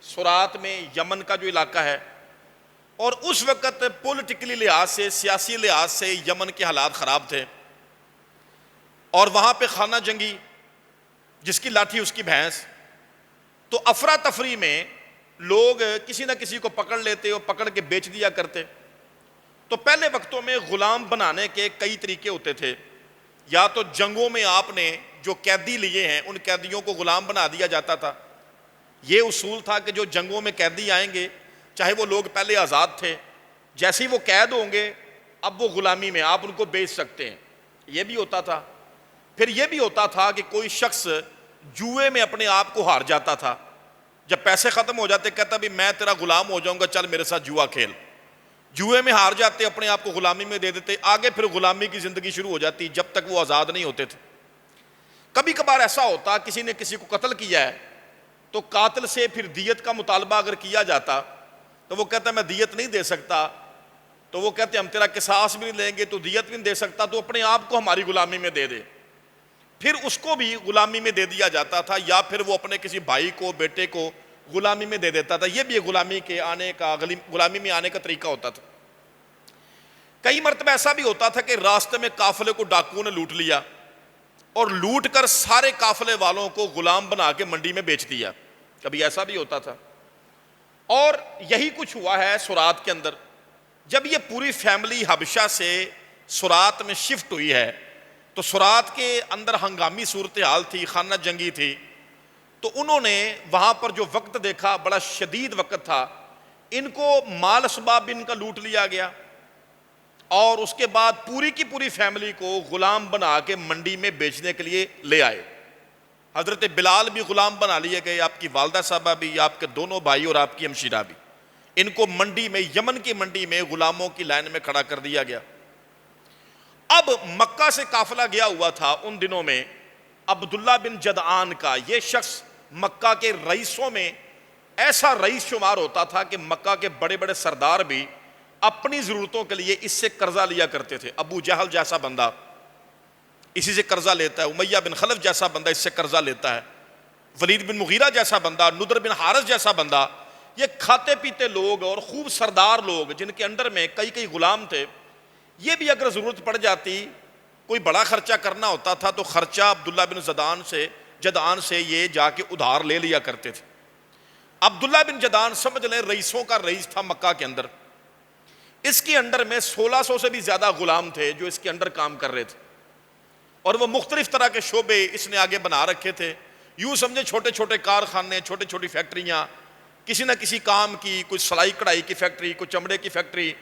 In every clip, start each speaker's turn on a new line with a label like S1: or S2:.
S1: سرات میں یمن کا جو علاقہ ہے، اور اس وقت پولیٹیکلی لحاظ سے، سیاسی لحاظ سے یمن کے حالات خراب تھے، اور وہاں پہ خانہ جنگی، جس کی لاٹھی اس کی بھینس، تو افراتفری میں لوگ کسی نہ کسی کو پکڑ لیتے اور پکڑ کے بیچ دیا کرتے۔ تو پہلے وقتوں میں غلام بنانے کے کئی طریقے ہوتے تھے، یا تو جنگوں میں آپ نے جو قیدی لیے ہیں ان قیدیوں کو غلام بنا دیا جاتا تھا۔ یہ اصول تھا کہ جو جنگوں میں قیدی آئیں گے، چاہے وہ لوگ پہلے آزاد تھے، جیسے ہی وہ قید ہوں گے اب وہ غلامی میں، آپ ان کو بیچ سکتے ہیں، یہ بھی ہوتا تھا۔ پھر یہ بھی ہوتا تھا کہ کوئی شخص جوئے میں اپنے آپ کو ہار جاتا تھا، جب پیسے ختم ہو جاتے کہتا بھی میں تیرا غلام ہو جاؤں گا، چل میرے ساتھ جوا کھیل۔ جوئے میں ہار جاتے، اپنے آپ کو غلامی میں دے دیتے، آگے پھر غلامی کی زندگی شروع ہو جاتی جب تک وہ آزاد نہیں ہوتے تھے۔ کبھی کبھار ایسا ہوتا کسی نے کسی کو قتل کیا ہے تو قاتل سے پھر دیت کا مطالبہ اگر کیا جاتا تو وہ کہتا ہے میں دیت نہیں دے سکتا، تو وہ کہتے ہم تیرا قصاص بھی نہیں لیں گے، تو دیت بھی نہیں دے سکتا، تو اپنے آپ کو ہماری غلامی میں دے دے۔ پھر اس کو بھی غلامی میں دے دیا جاتا تھا، یا پھر وہ اپنے کسی بھائی کو، بیٹے کو غلامی میں دے دیتا تھا۔ یہ بھی غلامی میں آنے کا طریقہ ہوتا تھا۔ کئی مرتبہ ایسا بھی ہوتا تھا کہ راستے میں قافلے کو ڈاکوؤں نے لوٹ لیا اور لوٹ کر سارے قافلے والوں کو غلام بنا کے منڈی میں بیچ دیا، کبھی ایسا بھی ہوتا تھا۔ اور یہی کچھ ہوا ہے سرات کے اندر۔ جب یہ پوری فیملی حبشہ سے سرات میں شفٹ ہوئی ہے تو سرات کے اندر ہنگامی صورتحال تھی، خانہ جنگی تھی، تو انہوں نے وہاں پر جو وقت دیکھا بڑا شدید وقت تھا، ان کو مال اسباب ان کا لوٹ لیا گیا، اور اس کے بعد پوری کی پوری فیملی کو غلام بنا کے منڈی میں بیچنے کے لیے لے آئے۔ حضرت بلال بھی غلام بنا لیے گئے، آپ کی والدہ صاحبہ بھی، آپ کے دونوں بھائی اور آپ کی ہمشیرہ بھی، ان کو منڈی میں، یمن کی منڈی میں غلاموں کی لائن میں کھڑا کر دیا گیا۔ اب مکہ سے قافلہ گیا ہوا تھا ان دنوں میں عبداللہ بن جدعان کا۔ یہ شخص مکہ کے رئیسوں میں ایسا رئیس شمار ہوتا تھا کہ مکہ کے بڑے بڑے سردار بھی اپنی ضرورتوں کے لیے اس سے قرضہ لیا کرتے تھے۔ ابو جہل جیسا بندہ اسی سے قرضہ لیتا ہے، امیہ بن خلف جیسا بندہ اس سے قرضہ لیتا ہے، ولید بن مغیرہ جیسا بندہ، ندر بن حارث جیسا بندہ، یہ کھاتے پیتے لوگ اور خوب سردار لوگ جن کے انڈر میں کئی کئی غلام تھے، یہ بھی اگر ضرورت پڑ جاتی، کوئی بڑا خرچہ کرنا ہوتا تھا تو خرچہ عبداللہ بن جدعان سے یہ جا کے ادھار لے لیا کرتے تھے۔ عبداللہ بن جدعان سمجھ لیں رئیسوں کا رئیس تھا مکہ کے اندر، اس کے انڈر میں 1600 سے بھی زیادہ غلام تھے جو اس کے انڈر کام کر رہے تھے، اور وہ مختلف طرح کے شعبے اس نے آگے بنا رکھے تھے۔ یوں سمجھے چھوٹے چھوٹے کارخانے، چھوٹی چھوٹی فیکٹریاں، کسی نہ کسی کام کی، کوئی سلائی کڑھائی کی فیکٹری، کوئی چمڑے کی فیکٹری،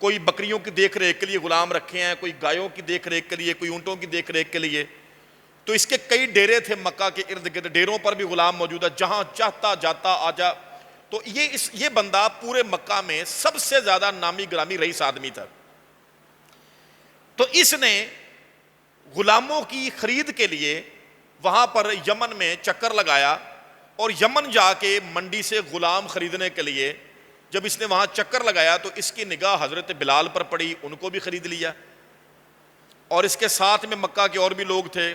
S1: کوئی بکریوں کی دیکھ ریکھ کے لیے غلام رکھے ہیں، کوئی گایوں کی دیکھ ریکھ کے لیے، کوئی اونٹوں کی دیکھ ریکھ کے لیے۔ تو اس کے کئی ڈیرے تھے مکہ کے ارد گرد، ڈیروں پر بھی غلام موجود ہے، جہاں چاہتا جاتا آجا۔ تو یہ بندہ پورے مکہ میں سب سے زیادہ نامی گرامی رئیس آدمی تھا۔ تو اس نے غلاموں کی خرید کے لیے وہاں پر یمن میں چکر لگایا، اور یمن جا کے منڈی سے غلام خریدنے کے لیے جب اس نے وہاں چکر لگایا تو اس کی نگاہ حضرت بلال پر پڑی، ان کو بھی خرید لیا، اور اس کے ساتھ میں مکہ کے اور بھی لوگ تھے،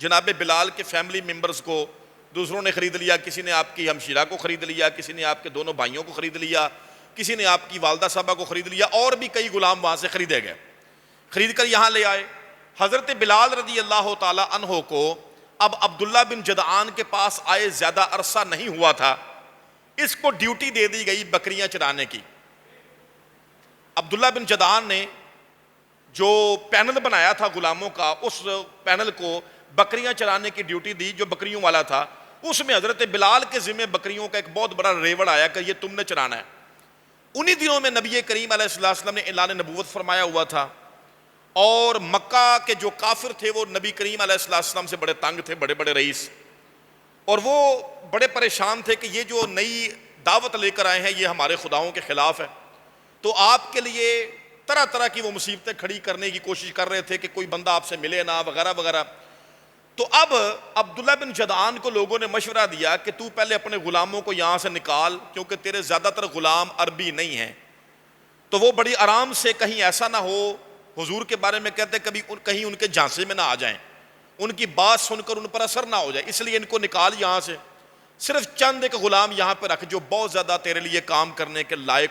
S1: جناب بلال کے فیملی ممبرز کو دوسروں نے خرید لیا، کسی نے آپ کی ہمشیرہ کو خرید لیا، کسی نے آپ کے دونوں بھائیوں کو خرید لیا، کسی نے آپ کی والدہ صاحبہ کو خرید لیا، اور بھی کئی غلام وہاں سے خریدے گئے، خرید کر یہاں لے آئے۔ حضرت بلال رضی اللہ تعالی عنہ کو اب عبداللہ بن جدعان کے پاس آئے زیادہ عرصہ نہیں ہوا تھا، اس کو ڈیوٹی دے دی گئی بکریاں چرانے کی۔ عبداللہ بن جدعان نے جو پینل بنایا تھا غلاموں کا، اس پینل کو بکریاں چرانے کی ڈیوٹی دی، جو بکریوں والا تھا اس میں حضرت بلال کے ذمہ بکریوں کا ایک بہت بڑا ریوڑ آیا کہ یہ تم نے چرانا ہے۔ انہی دنوں میں نبی کریم علیہ السلام نے اعلان نبوت فرمایا ہوا تھا، اور مکہ کے جو کافر تھے وہ نبی کریم علیہ السلام سے بڑے تنگ تھے، بڑے بڑے رئیس، اور وہ بڑے پریشان تھے کہ یہ جو نئی دعوت لے کر آئے ہیں یہ ہمارے خداؤں کے خلاف ہے، تو آپ کے لیے طرح طرح کی وہ مصیبتیں کھڑی کرنے کی کوشش کر رہے تھے کہ کوئی بندہ آپ سے ملے نہ، وغیرہ وغیرہ۔ تو اب عبداللہ بن جدعان کو لوگوں نے مشورہ دیا کہ تو پہلے اپنے غلاموں کو یہاں سے نکال، کیونکہ تیرے زیادہ تر غلام عربی نہیں ہیں، تو وہ بڑی آرام سے، کہیں ایسا نہ ہو، حضور کے بارے میں کہتے کہیں ان کے جھانسے میں نہ آ جائیں، ان کی بات سن کر ان پر اثر نہ ہو جائے، اس لیے ان کو نکال یہاں سے۔ صرف چند ایک غلام یہاں پہ رکھ جو بہت زیادہ تیرے لیے کام کرنے کے لائق